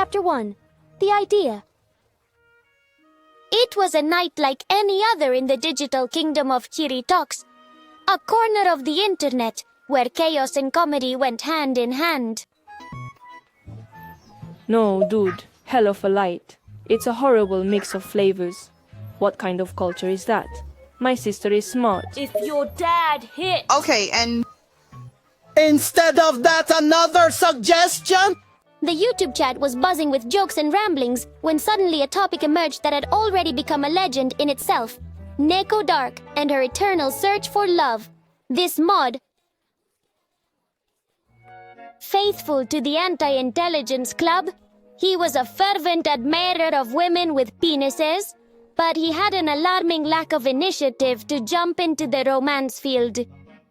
Chapter 1. The Idea. It was a night like any other in the digital kingdom of Chirritox, a corner of the internet where chaos and comedy went hand in hand. No, dude, hell of a light. It's a horrible mix of flavors. What kind of culture is that? My sister is smart. If your dad hit... Okay, and instead of that, another suggestion? The YouTube chat was buzzing with jokes and ramblings when suddenly a topic emerged that had already become a legend in itself. Neko Dark and her eternal search for love. This mod, faithful to the anti-intelligence club, he was a fervent admirer of women with penises, but he had an alarming lack of initiative to jump into the romance field.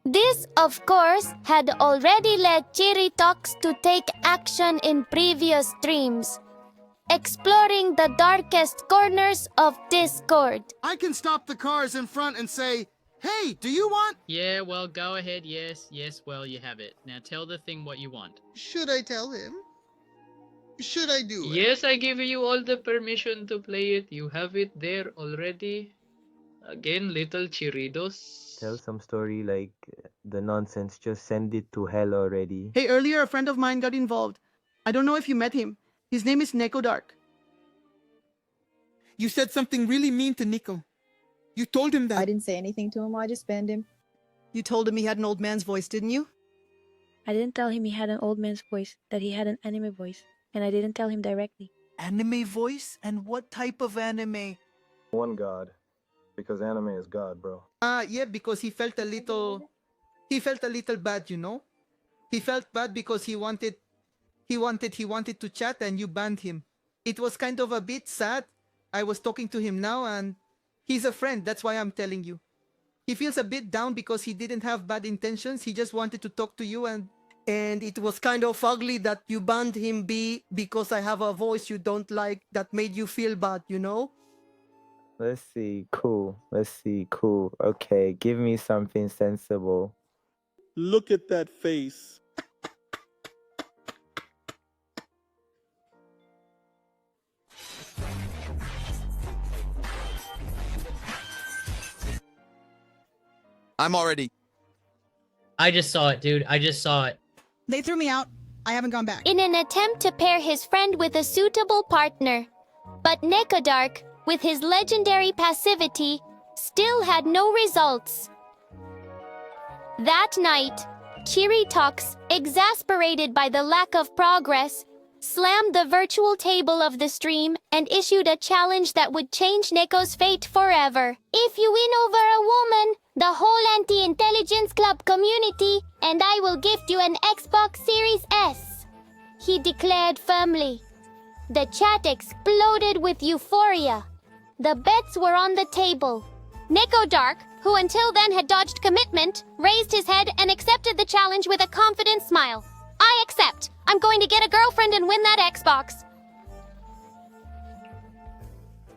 This, of course, had already led Chirritox to take action in previous streams, exploring the darkest corners of Discord. I can stop the cars in front and say, "Hey, do you want?" Yeah, well, go ahead. Yes, well, you have it. Now tell the thing what you want. Should I tell him? Should I do it? Yes, I give you all the permission to play it. You have it there already. Again, little Chirridos. Tell some story like the nonsense. Just send it to hell already. Hey, earlier a friend of mine got involved. I don't know if you met him. His name is Neko Dark. You said something really mean to Nico. You told him that. I didn't say anything to him, I just banned him. You told him he had an old man's voice, didn't you? I didn't tell him he had an old man's voice, that he had an anime voice, and I didn't tell him directly. Anime voice? And what type of anime? One God. Because anime is God, bro. Yeah, because he felt a little bad, you know? He felt bad because he wanted to chat and you banned him. It was kind of a bit sad. I was talking to him now and he's a friend, that's why I'm telling you. He feels a bit down because he didn't have bad intentions. He just wanted to talk to you and it was kind of ugly that you banned him because I have a voice you don't like that made you feel bad, you know? Let's see. Cool. Okay, give me something sensible. Look at that face. I'm already. I just saw it, dude. I just saw it. They threw me out. I haven't gone back. In an attempt to pair his friend with a suitable partner. But Neko Dark, with his legendary passivity, still had no results. That night, Chirritox, exasperated by the lack of progress, slammed the virtual table of the stream and issued a challenge that would change Neko's fate forever. If you win over a woman, the whole anti-intelligence club community, and I will gift you an Xbox Series S, he declared firmly. The chat exploded with euphoria. The bets were on the table. Neko Dark, who until then had dodged commitment, raised his head and accepted the challenge with a confident smile. I accept. I'm going to get a girlfriend and win that Xbox.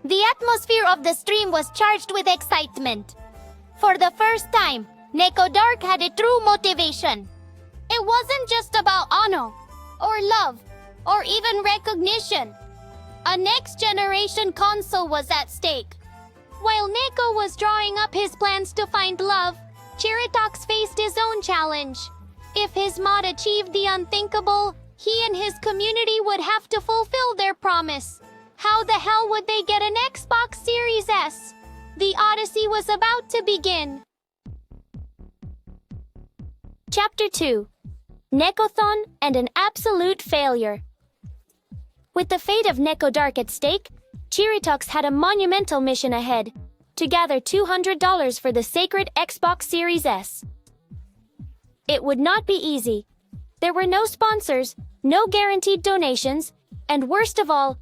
The atmosphere of the stream was charged with excitement. For the first time, Neko Dark had a true motivation. It wasn't just about honor, or love, or even recognition. A next-generation console was at stake. While Neko was drawing up his plans to find love, Chirritox faced his own challenge. If his mod achieved the unthinkable, he and his community would have to fulfill their promise. How the hell would they get an Xbox Series S? The odyssey was about to begin. Chapter 2. Nekothon and an absolute failure. With the fate of Neko Dark at stake, Chirritox had a monumental mission ahead, to gather $200 for the sacred Xbox Series S. It would not be easy. There were no sponsors, no guaranteed donations, and worst of all,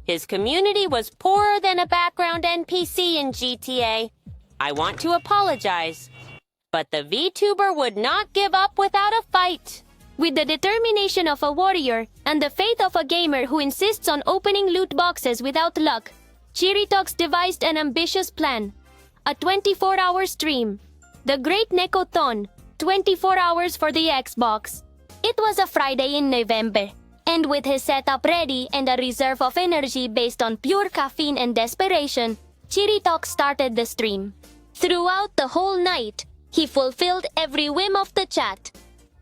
his community was poorer than a background NPC in GTA. I want to apologize, but the VTuber would not give up without a fight. With the determination of a warrior and the faith of a gamer who insists on opening loot boxes without luck, Chirritox devised an ambitious plan. A 24-hour stream. The Great Nekothon, 24 hours for the Xbox. It was a Friday in November. And with his setup ready and a reserve of energy based on pure caffeine and desperation, Chirritox started the stream. Throughout the whole night, he fulfilled every whim of the chat.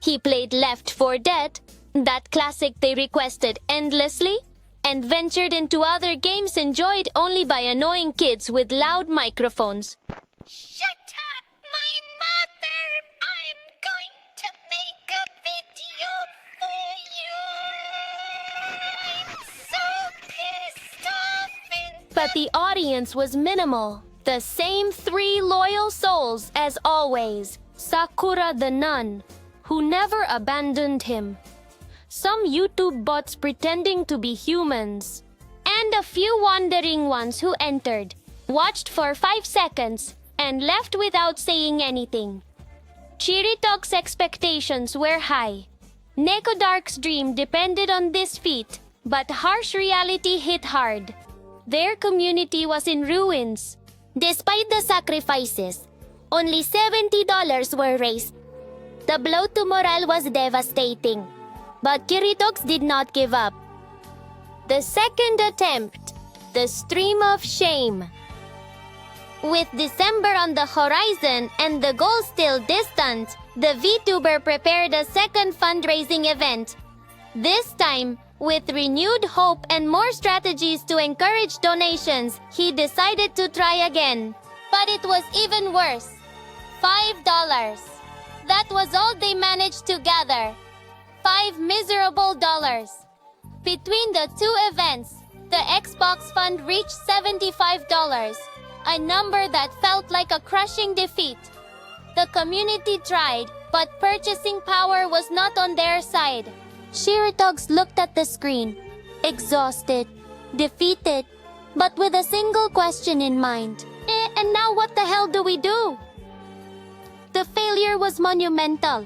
He played Left 4 Dead, that classic they requested endlessly, and ventured into other games enjoyed only by annoying kids with loud microphones. Shut up, my mother! I'm going to make a video for you! I'm so pissed off and... But the audience was minimal. The same 3 loyal souls as always. Sakura the nun, who never abandoned him. Some YouTube bots pretending to be humans. And a few wandering ones who entered, watched for 5 seconds, and left without saying anything. Chirritox's expectations were high. Nekodark's dream depended on this feat, but harsh reality hit hard. Their community was in ruins. Despite the sacrifices, only $70 were raised. The blow to morale was devastating. But Chirritox did not give up. The second attempt, the stream of shame. With December on the horizon and the goal still distant, the VTuber prepared a second fundraising event. This time, with renewed hope and more strategies to encourage donations, he decided to try again. But it was even worse. $5. That was all they managed to gather. $5 miserable dollars. Between the 2 events, the Xbox fund reached $75, a number that felt like a crushing defeat. The community tried, but purchasing power was not on their side. Chirritox looked at the screen, exhausted, defeated, but with a single question in mind. And now what the hell do we do? The failure was monumental.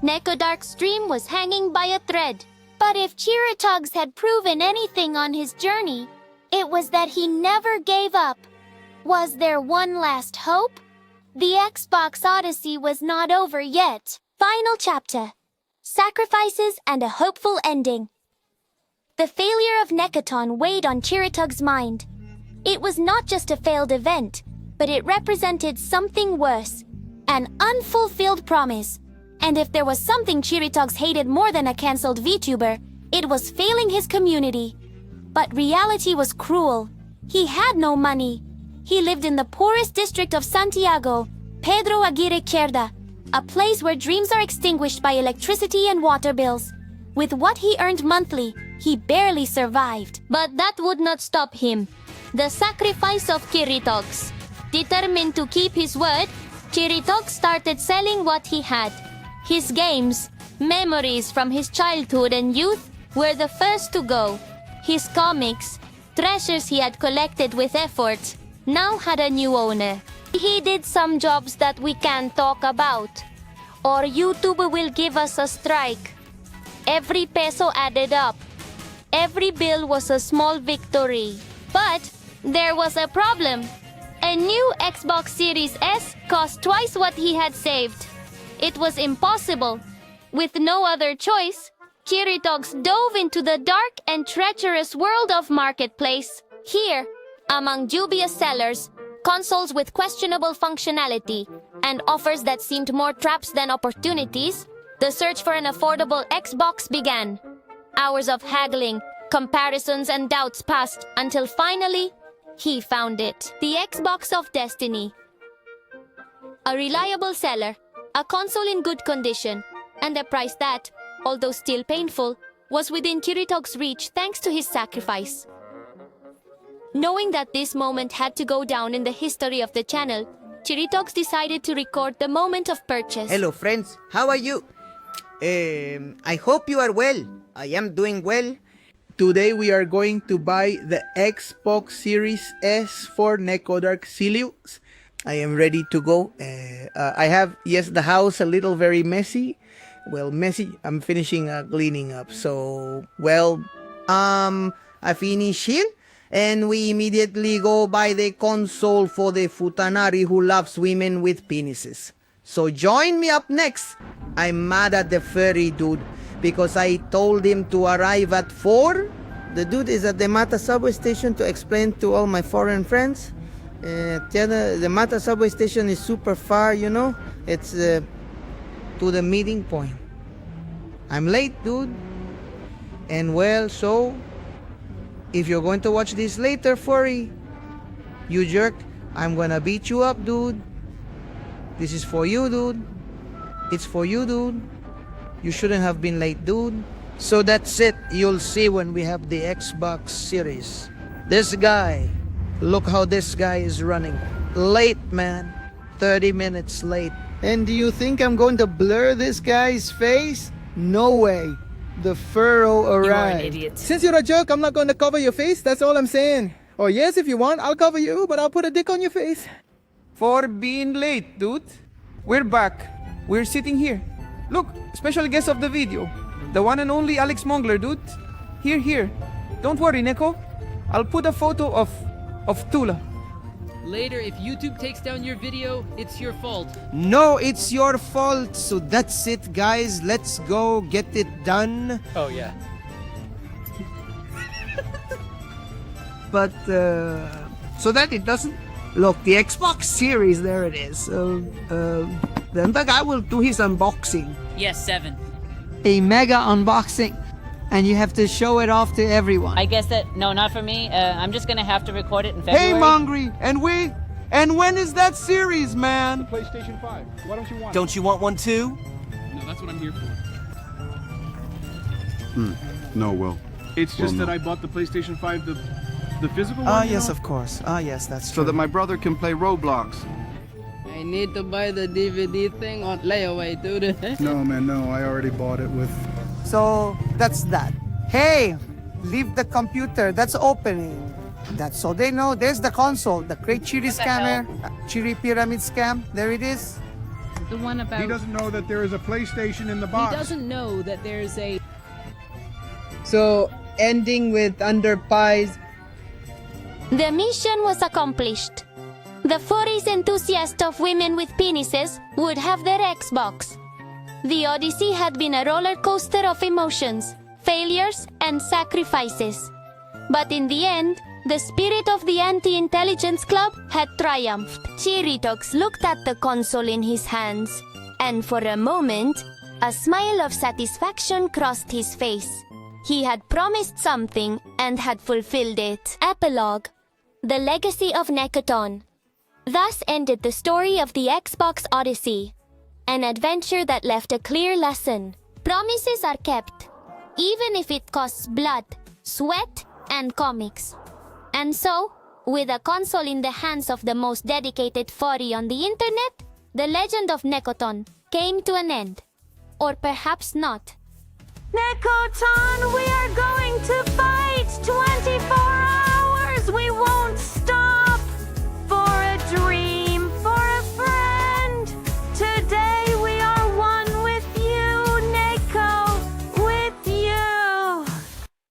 Nekodark's dream was hanging by a thread. But if Chirritox had proven anything on his journey, it was that he never gave up. Was there one last hope? The Xbox Odyssey was not over yet. Final chapter. Sacrifices and a hopeful ending. The failure of Nekoton weighed on Chirritox's mind. It was not just a failed event, but it represented something worse. An unfulfilled promise. And if there was something Chirritox hated more than a cancelled VTuber, it was failing his community. But reality was cruel. He had no money. He lived in the poorest district of Santiago, Pedro Aguirre Cerda, a place where dreams are extinguished by electricity and water bills. With what he earned monthly, he barely survived. But that would not stop him. The sacrifice of Chirritox. Determined to keep his word, Chirritox started selling what he had. His games, memories from his childhood and youth, were the first to go. His comics, treasures he had collected with effort, now had a new owner. He did some jobs that we can't talk about, or YouTube will give us a strike. Every peso added up. Every bill was a small victory. But there was a problem. A new Xbox Series S cost twice what he had saved. It was impossible. With no other choice, Chirritox dove into the dark and treacherous world of Marketplace. Here, among dubious sellers, consoles with questionable functionality, and offers that seemed more traps than opportunities, the search for an affordable Xbox began. Hours of haggling, comparisons, and doubts passed until finally, he found it. The Xbox of Destiny. A reliable seller, a console in good condition, and a price that, although still painful, was within Chirritox's reach thanks to his sacrifice. Knowing that this moment had to go down in the history of the channel, Chirritox decided to record the moment of purchase. Hello friends, how are you? I hope you are well. I am doing well. Today we are going to buy the Xbox Series S for Nekodark Silius. I am ready to go. I have, yes, the house a little very messy. Well, messy. I'm finishing cleaning up. So, well, I finish here. And we immediately go buy the console for the Futanari who loves women with penises. So join me up next. I'm mad at the furry dude because I told him to arrive at 4. The dude is at the Mata subway station to explain to all my foreign friends. The Mata subway station is super far, you know. It's to the meeting point. I'm late, dude. And well, so if you're going to watch this later, furry, you jerk, I'm gonna beat you up, dude. This is for you, dude. It's for you, dude. You shouldn't have been late, dude. So that's it. You'll see when we have the Xbox Series. This guy, look how this guy is running. Late, man. 30 minutes late. And do you think I'm going to blur this guy's face? No way. The furrow arrived. Since you're a jerk, I'm not going to cover your face. That's all I'm saying. Or yes, if you want, I'll cover you, but I'll put a dick on your face. For being late, dude. We're back. We're sitting here. Look, special guest of the video. The one and only Alex Mongler, dude. Here. Don't worry, Neko. I'll put a photo of Tula. Later, if YouTube takes down your video, it's your fault. No, it's your fault. So that's it, guys. Let's go get it done. Oh, yeah. But, so that it doesn't... Look, the Xbox Series, there it is. Then the guy will do his unboxing. Yes, 7. A mega unboxing. And you have to show it off to everyone. I guess that, no, not for me. I'm just gonna have to record it in February. Hey, Mongry! And when is that series, man? PlayStation 5. Why don't you want Don't you want one too? No, that's what I'm here for. No, Will. It's just that I bought the PlayStation 5, the physical one. Yes, of course. Yes, that's So that my brother can play Roblox. I need to buy the DVD thing on layaway, dude. No, man, no. I already bought it with... So, that's that. Hey! Leave the computer. That's opening. That's so they know. There's the console. The Great Chiri scammer. Chiri Pyramid scam. There it is. The one about... He doesn't know that there is a PlayStation in the box. He doesn't know that there's a... So, ending with under pies. The mission was accomplished. The furries enthusiast of women with penises would have their Xbox. The Odyssey had been a roller coaster of emotions, failures, and sacrifices. But in the end, the spirit of the Anti-Intelligence Club had triumphed. Chirritox looked at the console in his hands, and for a moment, a smile of satisfaction crossed his face. He had promised something and had fulfilled it. Epilogue: The Legacy of Nekaton. Thus ended the story of the Xbox Odyssey, an adventure that left a clear lesson. Promises are kept, even if it costs blood, sweat, and comics. And so, with a console in the hands of the most dedicated furry on the internet, the legend of Nekaton came to an end. Or perhaps not. Nekaton, we are going to fight 24